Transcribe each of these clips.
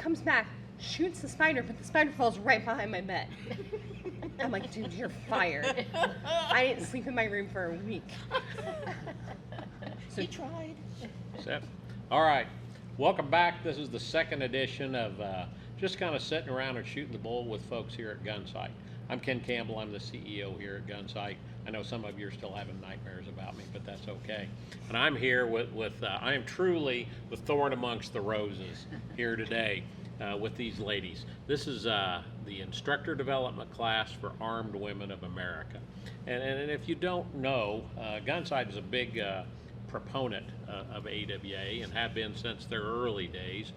comes back, shoots the spider, but the spider falls right behind my bed. I'm like, dude, you're fired. I didn't sleep in my room for a week. So, he tried. Set. All right. Welcome back. This is the second edition of just kind of sitting around and shooting the bull with folks here at Gunsite. I'm Ken Campbell. I'm the CEO here at Gunsite. I know some of you are still having nightmares about me, but that's okay. And I'm here with I am truly the thorn amongst the roses here today with these ladies. This is the Instructor Development class for Armed Women of America. And if you don't know, Gunsite is a big proponent of AWA and have been since their early days.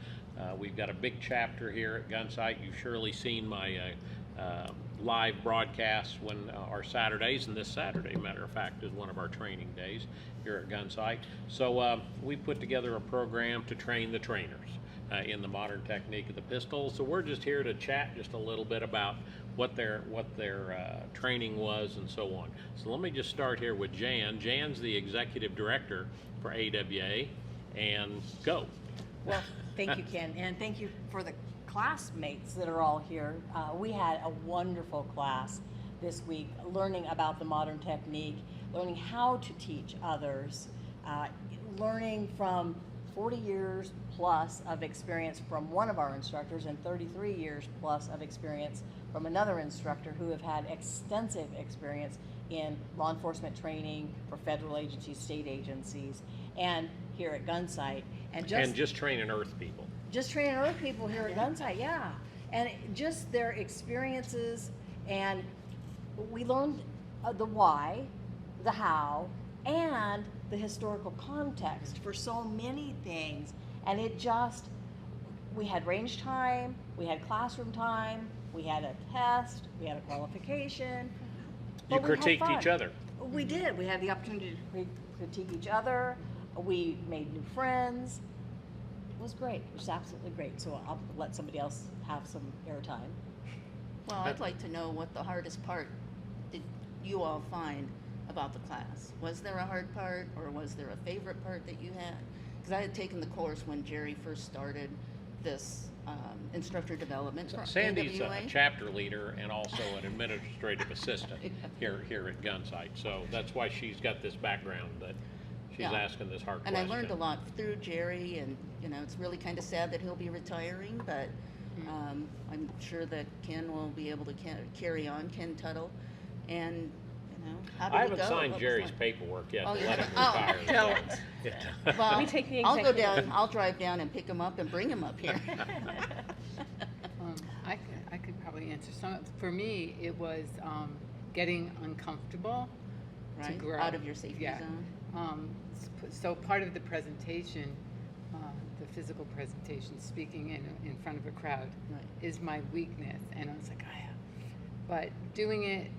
We've got a big chapter here at Gunsite. You've surely seen my live broadcasts when our Saturdays, and this Saturday, matter of fact, is one of our training days here at Gunsite. So we put together a program to train the trainers in the modern technique of the pistol. So we're just here to chat just a little bit about what their training was and so on. So let me just start here with Jan. Jan's the executive director for AWA, and go. Well, thank you, Ken, and thank you for the classmates that are all here. We had a wonderful class this week, learning about the modern technique, learning how to teach others, learning from 40 years plus of experience from one of our instructors and 33 years plus of experience from another instructor who have had extensive experience in law enforcement training for federal agencies, state agencies, and here at Gunsite. And just training Earth people. Just training Earth people here at Gunsite, yeah. And just their experiences, and we learned the why, the how, and the historical context for so many things. And it just, we had range time, we had classroom time, we had a test, we had a qualification. You critiqued each other. We did. We had the opportunity to critique each other. We made new friends. It was great. It was absolutely great. So I'll let somebody else have some airtime. Well, I'd like to know what the hardest part did you all find about the class. Was there a hard part, or was there a favorite part that you had? Because I had taken the course when Jerry first started this instructor development. So Sandy's a chapter leader and also an administrative assistant here at Gunsite. So that's why she's got this background that she's asking this hard question. And I learned a lot through Jerry, and it's really kind of sad that he'll be retiring, but I'm sure that Ken will be able to carry on, Ken Tuttle, and how did I haven't signed Jerry's paperwork yet to let him retire. Don't. Well, We take the I'll go executive. down, I'll drive down and pick him up and bring him up here. I could probably answer some. For me, it was getting uncomfortable to Right? grow. Out of your safety zone. So part of the presentation, the physical presentation, speaking in front of a crowd, Right. is my weakness. And I was like, but doing it,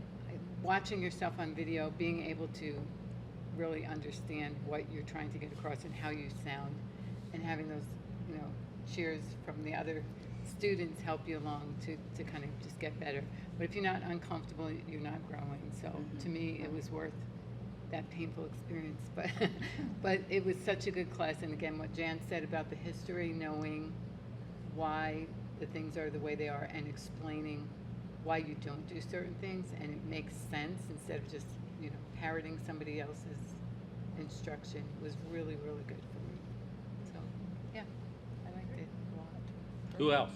watching yourself on video, being able to really understand what you're trying to get across and how you sound, and having those, cheers from the other students help you along to kind of just get better. But if you're not uncomfortable, you're not growing. So to me, it was worth that painful experience. But it was such a good class. And again, what Jan said about the history, knowing why the things are the way they are, and explaining why you don't do certain things, and it makes sense instead of just parroting somebody else's instruction, was really, really good for me. So yeah, I liked it a lot. Who else?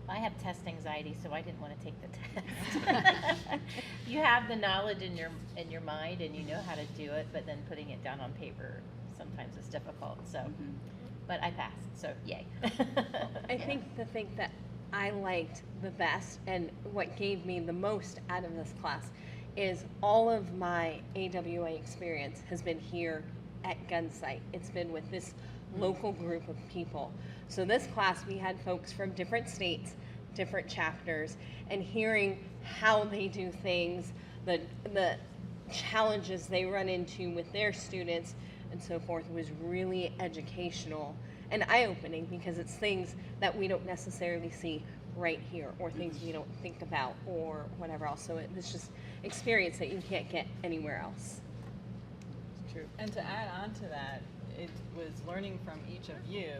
I have test anxiety, so I didn't want to take the test. You have the knowledge in your mind, and you know how to do it, but then putting it down on paper sometimes is difficult. So, but I passed, so yay. I think the thing that I liked the best and what gave me the most out of this class is all of my AWA experience has been here at Gunsite. It's been with this local group of people. So this class, we had folks from different states, different chapters, and hearing how they do things, the challenges they run into with their students and so forth was really educational and eye-opening, because it's things that we don't necessarily see right here, or things we don't think about, or whatever else. So it's just experience that you can't get anywhere else. It's true. And to add on to that, it was learning from each of you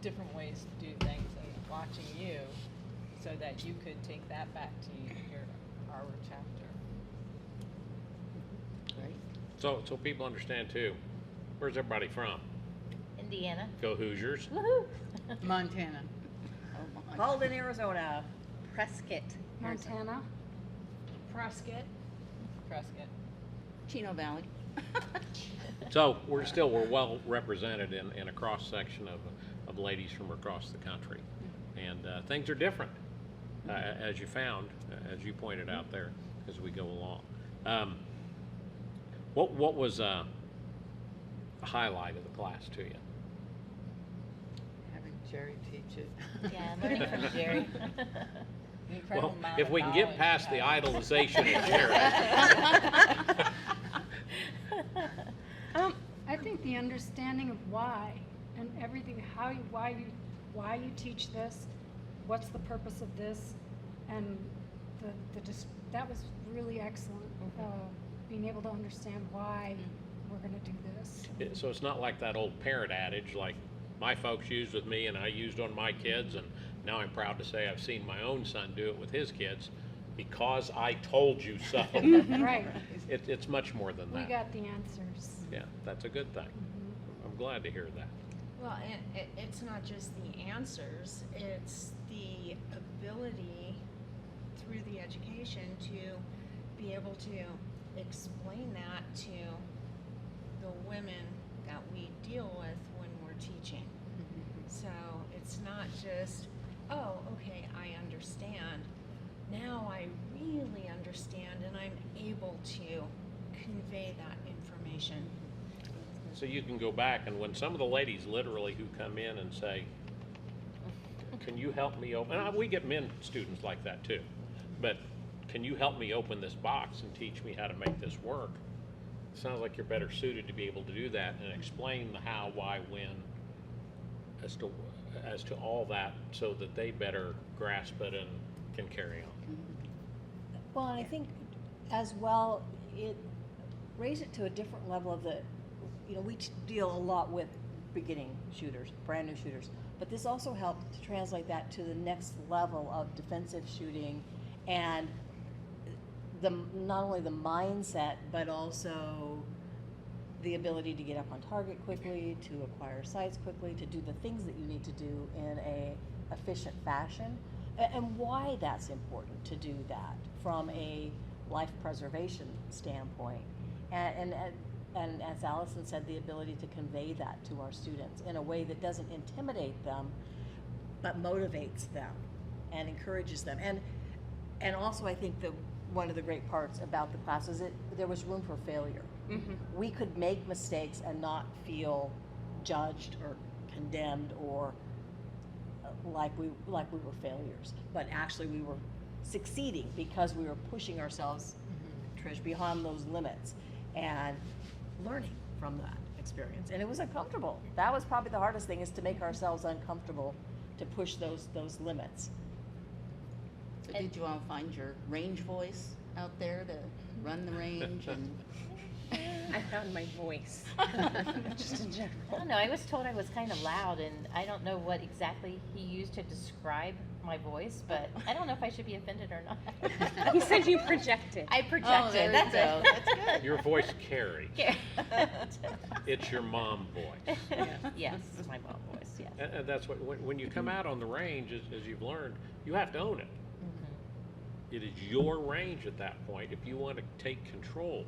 different ways to do things and watching you so that you could take that back to our chapter. Great. So people understand too, where's everybody from? Indiana. Go Hoosiers. Woohoo! Montana. Oh, my. Holden, Arizona. Prescott, Montana. Prescott. Chino Valley. So we're well represented in a cross section of ladies from across the country, and things are different, as you found, as you pointed out there, as we go along. What was a highlight of the class to you? Having Jerry teach it. Yeah, learning from Jerry. The incredible Well, amount if of we can get knowledge past the you have. idolization of Jared. I think the understanding of why and everything, why you teach this, what's the purpose of this, and that was really excellent. Being able to understand why we're going to do this. So it's not like that old parent adage like my folks used with me and I used on my kids, and now I'm proud to say I've seen my own son do it with his kids because I told you so. Right. It's much more than We that. got the answers. Yeah, that's a good thing. I'm glad to hear that. Well, and it's not just the answers, it's the ability through the education to be able to explain that to the women that we deal with when we're teaching. So it's not just, oh, okay, I understand. Now I really understand and I'm able to convey that information. So you can go back, and when some of the ladies literally who come in and say, can you help me open, and we get men students like that too, but can you help me open this box and teach me how to make this work? Sounds like you're better suited to be able to do that and explain the how, why, when, as to all that, so that they better grasp it and can carry on. Well, and I think as well, it raised it to a different level of we deal a lot with beginning shooters, brand new shooters, but this also helped to translate that to the next level of defensive shooting and not only the mindset, but also the ability to get up on target quickly, to acquire sights quickly, to do the things that you need to do in a efficient fashion, and why that's important to do that from a life preservation standpoint. And as Allison said, the ability to convey that to our students in a way that doesn't intimidate them, but motivates them and encourages them. And also, I think one of the great parts about the class is that there was room for failure. We could make mistakes and not feel judged or condemned or like we were failures, but actually we were succeeding because we were pushing ourselves, Trish, beyond those limits and learning from that experience. And it was uncomfortable. That was probably the hardest thing, is to make ourselves uncomfortable, to push those limits. So did you all find your range voice out there to run the range and? I found my voice, just in I general. don't know. I was told I was kind of loud, and I don't know what exactly he used to describe my voice, but I don't know if I should be offended or not. He said you projected. I projected. there you That's go. it. That's good. Your voice carries. Yeah. It's your mom voice. Yes, my mom voice. Yes. And that's what, when you come out on the range, as you've learned, you have to own it. It is your range at that point if you want to take control.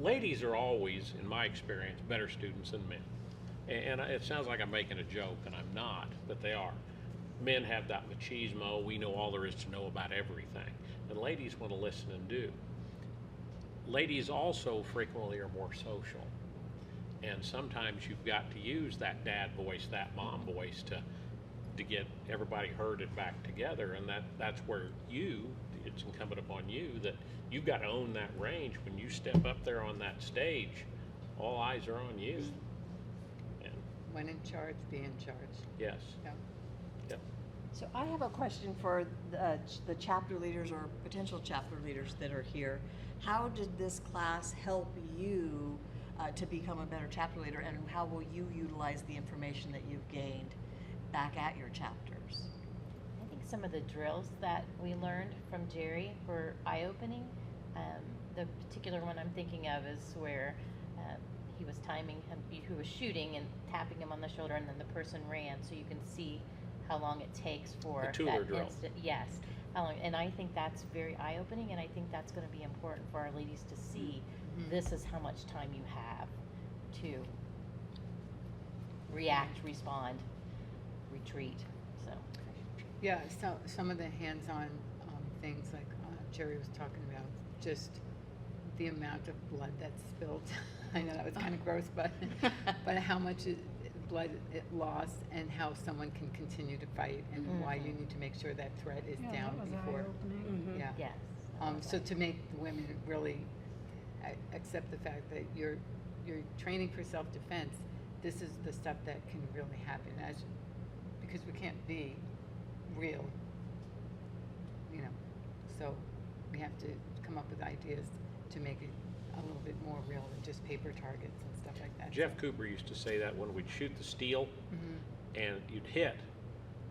Ladies are always, in my experience, better students than men. And it sounds like I'm making a joke, and I'm not, but they are. Men have that machismo, we know all there is to know about everything. And ladies want to listen and do. Ladies also frequently are more social. And sometimes you've got to use that dad voice, that mom voice to get everybody herded back together. And that's where it's incumbent upon you that you've got to own that range. When you step up there on that stage, all eyes are on you. And When in charge, be in charge. yes. Yeah. Yep. So I have a question for the chapter leaders or potential chapter leaders that are here. How did this class help you to become a better chapter leader, and how will you utilize the information that you've gained back at your chapters? I think some of the drills that we learned from Jerry were eye-opening. The particular one I'm thinking of is where he was timing him, who was shooting and tapping him on the shoulder, and then the person ran, so you can see how long it takes for The Tuller that drill. instant. Yes, how long, and I think that's very eye-opening, and I think that's going to be important for our ladies to see. This is how much time you have to react, respond, retreat. So. Yeah, so some of the hands-on things like Jerry was talking about, just the amount of blood that's spilled. I know that was kind of gross, but how much blood it lost, and how someone can continue to fight, and why you need to make sure that threat is Yeah, down that was before. eye-opening. Yeah. Yes. So to make the women really accept the fact that you're training for self-defense, this is the stuff that can really happen, because we can't be real, so we have to come up with ideas to make it a little bit more real than just paper targets and stuff like that. Jeff Cooper used to say that when we'd shoot the steel and you'd hit,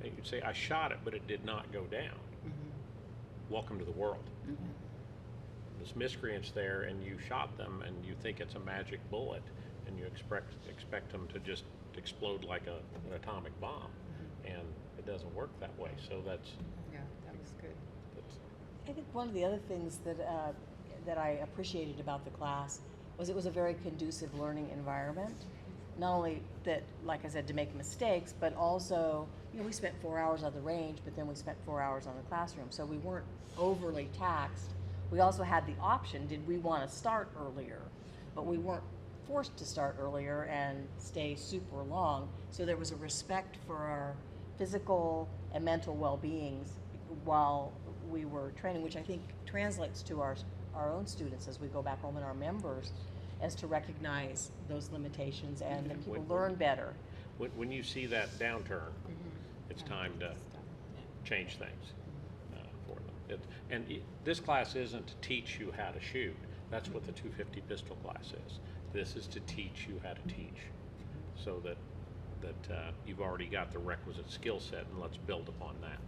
and you'd say, I shot it, but it did not go down. Welcome to the world. There's miscreants there, and you shot them, and you think it's a magic bullet, and you expect them to just explode like an atomic bomb, and it doesn't work that way. So that's Yeah, that was good. I think one of the other things that I appreciated about the class was it was a very conducive learning environment. Not only that, like I said, to make mistakes, but also, we spent 4 hours on the range, but then we spent 4 hours on the classroom, so we weren't overly taxed. We also had the option, did we want to start earlier? But we weren't forced to start earlier and stay super long, so there was a respect for our physical and mental well-beings while we were training, which I think translates to our own students as we go back home, and our members, as to recognize those limitations, and that people learn better. when you see that downturn, it's time to change things for them. This class isn't to teach you how to shoot. That's what the 250 pistol class is. This is to teach you how to teach, so that you've already got the requisite skill set, and let's build upon that.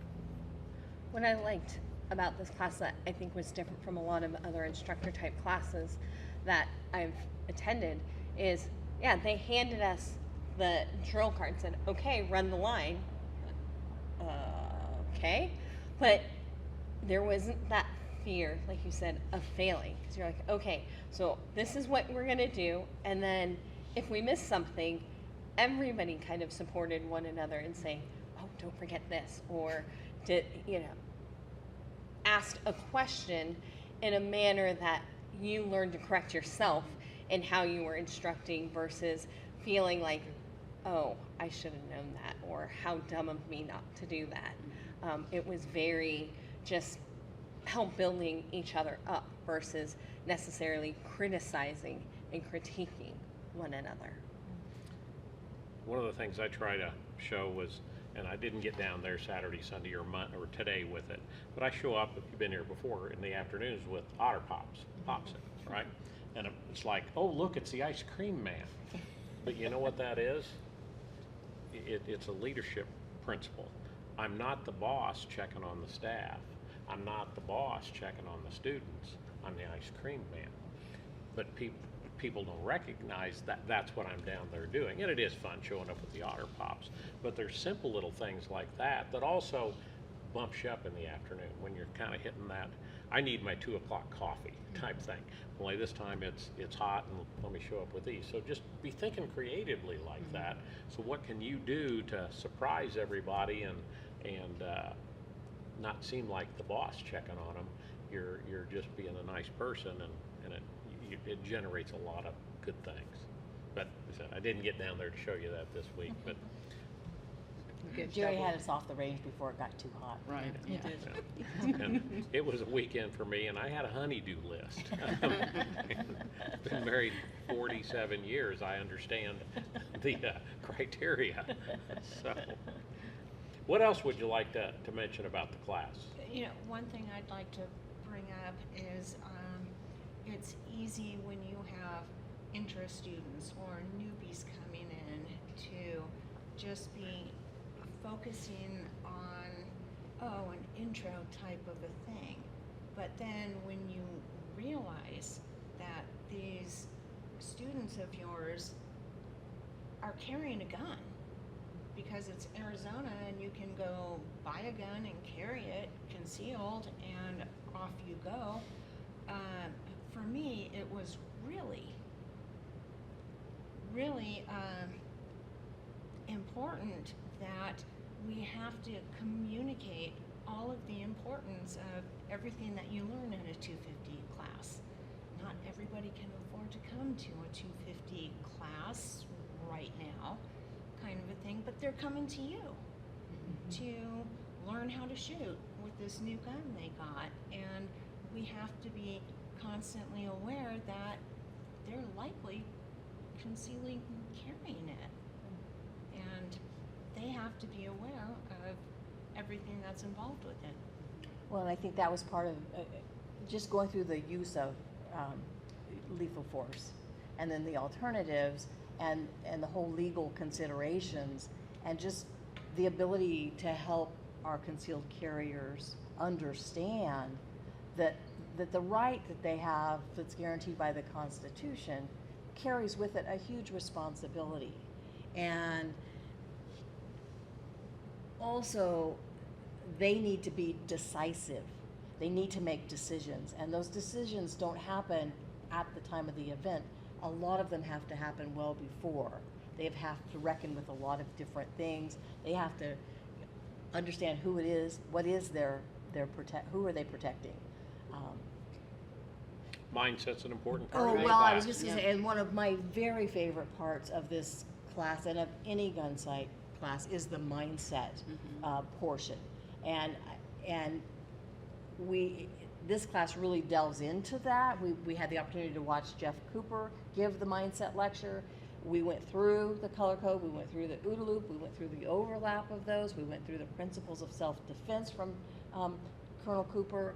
What I liked about this class that I think was different from a lot of other instructor type classes that I've attended is, they handed us the drill card, said, okay, run the line. Okay. But there wasn't that fear, like you said, of failing. Because you're like, okay, so this is what we're going to do. And then if we miss something, everybody kind of supported one another and saying, oh, don't forget this. Or, asked a question in a manner that you learned to correct yourself in how you were instructing, versus feeling like, oh, I should have known that, or how dumb of me not to do that. It was very just help building each other up versus necessarily criticizing and critiquing one another. One of the things I try to show was, and I didn't get down there Saturday, Sunday, or today with it, but I show up, if you've been here before, in the afternoons with Otter Popsicles, right? And it's like, oh, look, it's the ice cream man. But you know what that is? It's a leadership principle. I'm not the boss checking on the staff. I'm not the boss checking on the students. I'm the ice cream man. But people don't recognize that that's what I'm down there doing. And it is fun showing up with the Otter Pops. But there's simple little things like that that also bumps you up in the afternoon when you're kind of hitting that, I need my 2 o'clock coffee type thing. Only this time it's hot, and let me show up with these. So just be thinking creatively like that. So what can you do to surprise everybody and not seem like the boss checking on them? You're just being a nice person, and it generates a lot of good things. But I didn't get down there to show you that this week, but Jerry had us off the range before it got too hot. Right, he did. and it was a weekend for me, and I had a honey-do list. Been married 47 years. I understand the criteria. So, what else would you like to mention about the class? One thing I'd like to bring up is it's easy when you have interest students or newbies coming in to just be focusing on, oh, an intro type of a thing. But then when you realize that these students of yours are carrying a gun, because it's Arizona and you can go buy a gun and carry it concealed and off you go. For me, it was really important that we have to communicate all of the importance of everything that you learn in a 250 class. Not everybody can afford to come to a 250 class right now, kind of a thing, but they're coming to you to learn how to shoot with this new gun they got, and we have to be constantly aware that they're likely concealing carrying it, and they have to be aware of everything that's involved with it. Well, and I think that was part of just going through the use of lethal force, and then the alternatives, and the whole legal considerations, and just the ability to help our concealed carriers understand that the right that they have that's guaranteed by the Constitution carries with it a huge responsibility. And also, they need to be decisive. They need to make decisions, and those decisions don't happen at the time of the event. A lot of them have to happen well before. They have to reckon with a lot of different things. They have to understand who it is, what is who are they protecting. Mindset's an important part Oh, of any well, I was class. just gonna say, and one of my very favorite parts of this class and of any Gunsite class is the mindset portion. And this class really delves into that. We had the opportunity to watch Jeff Cooper give the mindset lecture. We went through the color code, we went through the OODA loop, we went through the overlap of those, we went through the principles of self-defense from Colonel Cooper.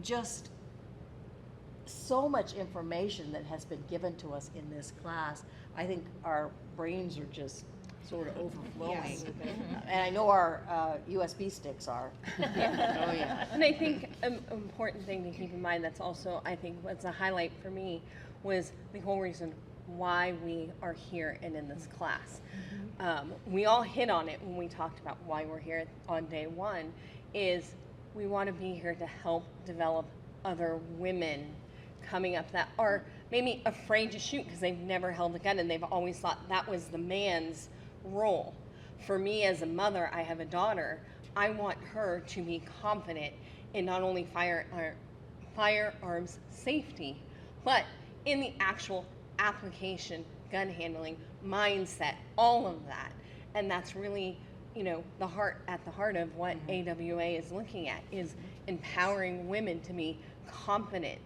Just so much information that has been given to us in this class. I think our brains are just sort of overflowing. Yes. And I know our USB sticks are. Oh, yeah. And I think an important thing to keep in mind that's also, I think, what's a highlight for me was the whole reason why we are here and in this class. We all hit on it when we talked about why we're here on day one, is we want to be here to help develop other women coming up that are maybe afraid to shoot because they've never held a gun and they've always thought that was the man's role. For me as a mother, I have a daughter. I want her to be confident in not only firearms safety, but in the actual application, gun handling, mindset, all of that. And that's really, the heart of what AWA is looking at, is empowering women to be confident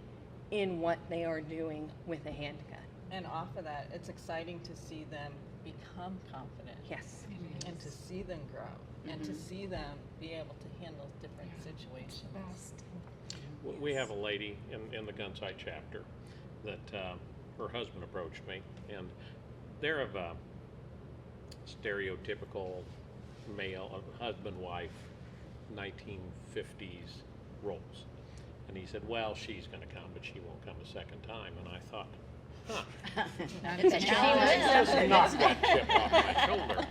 in what they are doing with a handgun. And off of that, it's exciting to see them become confident. Yes. And to see them grow, and to see them be able to handle different situations. We have a lady in the Gunsite chapter that her husband approached me, and they're of a stereotypical male, husband-wife, 1950s roles. And he said, well, she's going to come, but she won't come a second time. And I thought, It's a challenge. this is not one chip off my shoulder.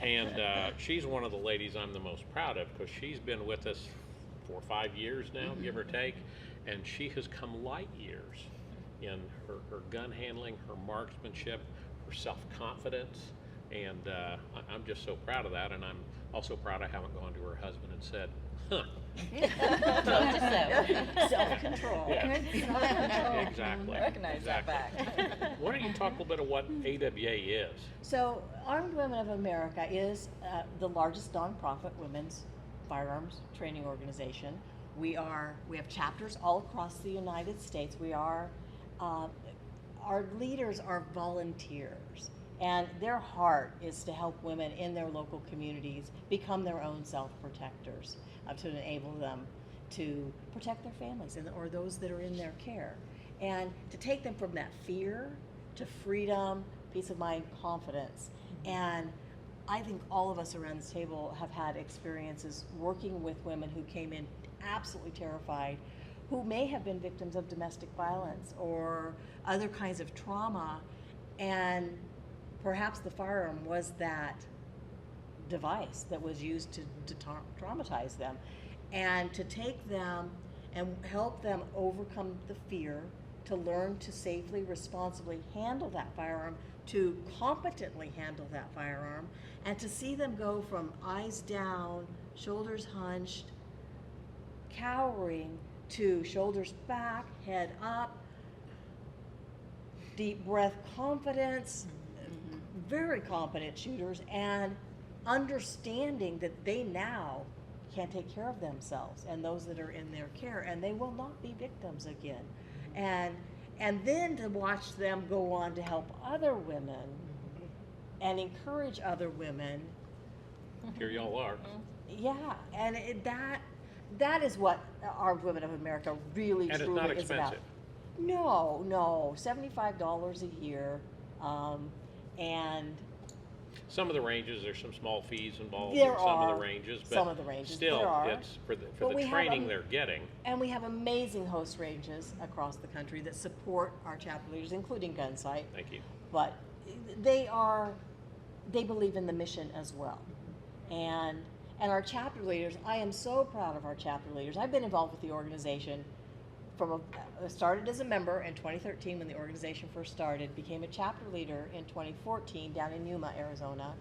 And she's one of the ladies I'm the most proud of, because she's been with us 4 or 5 years now, give or take, and she has come light years in her gun handling, her marksmanship, her self-confidence, and I'm just so proud of that. And I'm also proud I haven't gone to her husband and said, huh. Told you so. Self-control. Yeah. Exactly. Recognize that back. Why don't you talk a little bit of what AWA is? So, Armed Women of America is the largest nonprofit women's firearms training organization. We have chapters all across the United States. Our leaders are volunteers, and their heart is to help women in their local communities become their own self-protectors, to enable them to protect their families or those that are in their care, and to take them from that fear to freedom, peace of mind, confidence. And I think all of us around this table have had experiences working with women who came in absolutely terrified, who may have been victims of domestic violence or other kinds of trauma, and perhaps the firearm was that device that was used to traumatize them. And to take them and help them overcome the fear, to learn to safely, responsibly handle that firearm, to competently handle that firearm, and to see them go from eyes down, shoulders hunched, cowering, to shoulders back, head up, deep breath confidence, very competent shooters, and understanding that they now can take care of themselves and those that are in their care, and they will not be victims again. And then to watch them go on to help other women and encourage other women. Here y'all are. Yeah, and that is what Armed Women of America really And it's truly not is about. expensive. No, $75 a year, and Some of the ranges, there's some small fees involved There in some of are the ranges, but some of the ranges, still, there are. it's for But the we have training they're getting. and we have amazing host ranges across the country that support our chapter leaders, including Gunsite. Thank you. But they believe in the mission as well. And our chapter leaders, I am so proud of our chapter leaders. I've been involved with the organization started as a member in 2013 when the organization first started, became a chapter leader in 2014 down in Yuma, Arizona,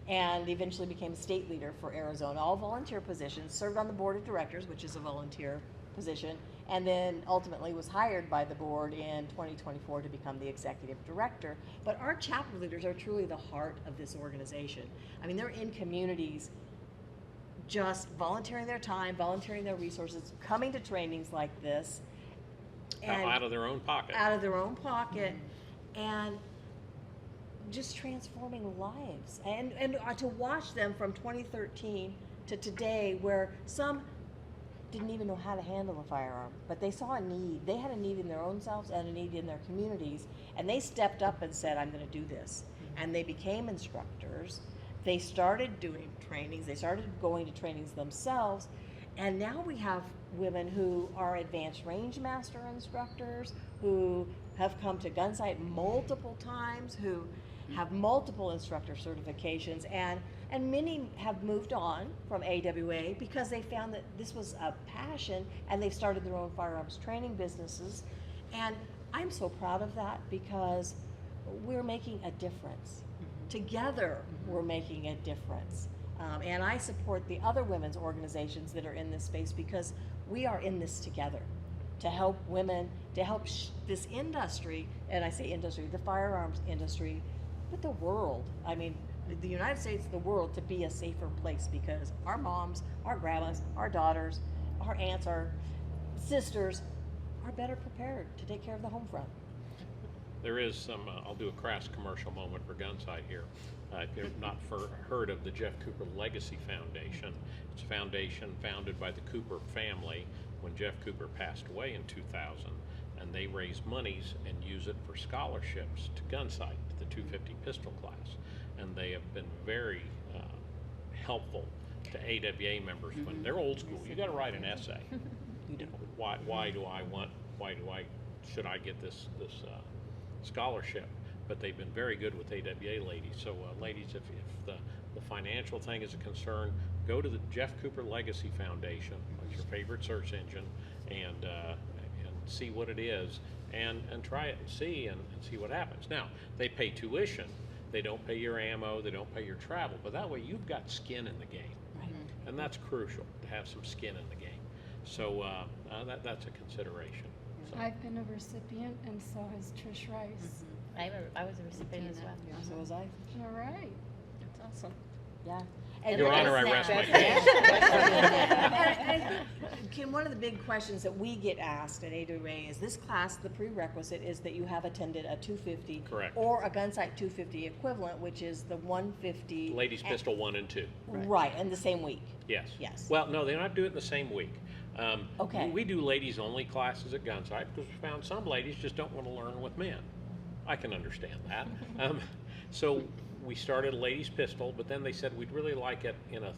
and eventually became a state leader for Arizona, all volunteer positions, served on the board of directors, which is a volunteer position, and then ultimately was hired by the board in 2024 to become the executive director. But our chapter leaders are truly the heart of this organization. I mean, they're in communities just volunteering their time, volunteering their resources, coming to trainings like this. And Out of their own pocket. out of their own pocket, and just transforming lives. And to watch them from 2013 to today, where some didn't even know how to handle a firearm, but they saw a need. They had a need in their own selves and a need in their communities, and they stepped up and said, I'm going to do this. And they became instructors. They started doing trainings. They started going to trainings themselves. And now we have women who are advanced range master instructors, who have come to Gunsite multiple times, who have multiple instructor certifications, and many have moved on from AWA because they found that this was a passion, and they've started their own firearms training businesses. And I'm so proud of that because we're making a difference. Together, we're making a difference. And I support the other women's organizations that are in this space because we are in this together to help women, to help this industry, and I say industry, the firearms industry, but the world. I mean, the United States, the world, to be a safer place because our moms, our grandmas, our daughters, our aunts, our sisters are better prepared to take care of the home front. There is some, I'll do a crass commercial moment for Gunsite here. If you've not heard of the Jeff Cooper Legacy Foundation, it's a foundation founded by the Cooper family when Jeff Cooper passed away in 2000, and they raise monies and use it for scholarships to Gunsite, the 250 pistol class. And they have been very helpful to AWA members when they're old school. You got to write an essay. You know, should I get this scholarship? But they've been very good with AWA ladies. So ladies, if the financial thing is a concern, go to the Jeff Cooper Legacy Foundation, like your favorite search engine, and see what it is, and try it and see what happens. Now, they pay tuition. They don't pay your ammo. They don't pay your travel. But that way, you've got skin in the game. Right. And that's crucial, to have some skin in the game. So that's a consideration. So. I've been a recipient, and so has Trish Rice. I was a recipient as well. So was I. All right. That's awesome. Yeah. Your Honor, I rest my case. And I think, Kim, one of the big questions that we get asked at AWA is this class, the prerequisite is that you have attended a 250 Correct. or a Gunsite 250 equivalent, which is the 150. Ladies Pistol 1 and 2. Right, and the same week. Yes. Yes. Well, no, they don't do it in the same week. Okay. We do ladies only classes at Gunsite because we found some ladies just don't want to learn with men. I can understand that. So we started a ladies pistol, but then they said we'd really like it in a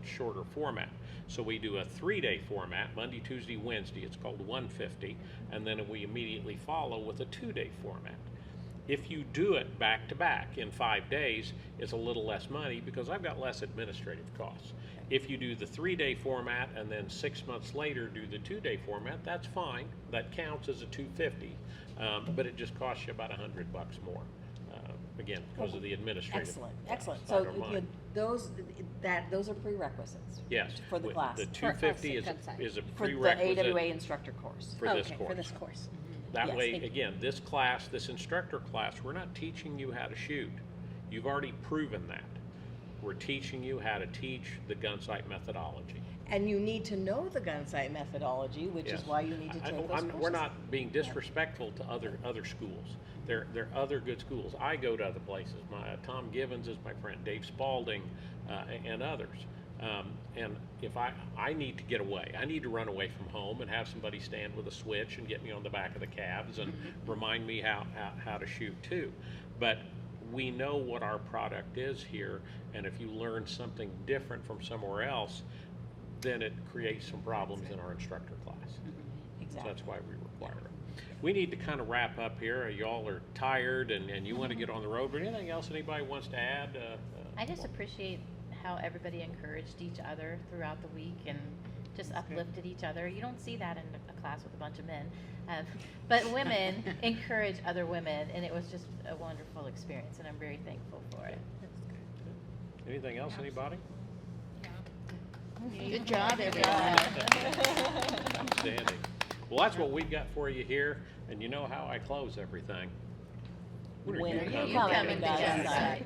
shorter format. So we do a 3-day format, Monday, Tuesday, Wednesday. It's called 150, and then we immediately follow with a 2-day format. If you do it back to back in 5 days, it's a little less money because I've got less administrative costs. If you do the 3-day format and then 6 months later do the 2-day format, that's fine. That counts as a 250, but it just costs you about $100 more. Again, because of the administrative. Excellent. side So of mine. those are prerequisites. Yes. For the class. The For us 250 at is Gunsite. is a For the prerequisite AWA instructor course. for this Okay, course. for this course. That Yes, way, thank you. again, this class, this instructor class, we're not teaching you how to shoot. You've already proven that. We're teaching you how to teach the Gunsite methodology. And you need to know the Gunsite methodology, which is Yes. why you need to take those courses. We're not being disrespectful to other schools. There are other good schools. I go to other places. Tom Givens is my friend, Dave Spalding, and others. And if I need to get away, I need to run away from home and have somebody stand with a switch and get me on the back of the calves and remind me how to shoot too. But we know what our product is here, and if you learn something different from somewhere else, then it creates some problems in our instructor class. So Exactly. that's why we require it. We need to kind of wrap up here. Y'all are tired and you want to get on the road, but anything else anybody wants to add? I just appreciate how everybody encouraged each other throughout the week and just uplifted each other. You don't see that in a class with a bunch of men, but women encourage other women, and it was just a wonderful experience, and I'm very thankful for it. Anything else, anybody? Good job, everyone. Outstanding. Well, that's what we've got for you here, and you know how I close everything. When are you coming coming coming to to Gunsite? Gunsite?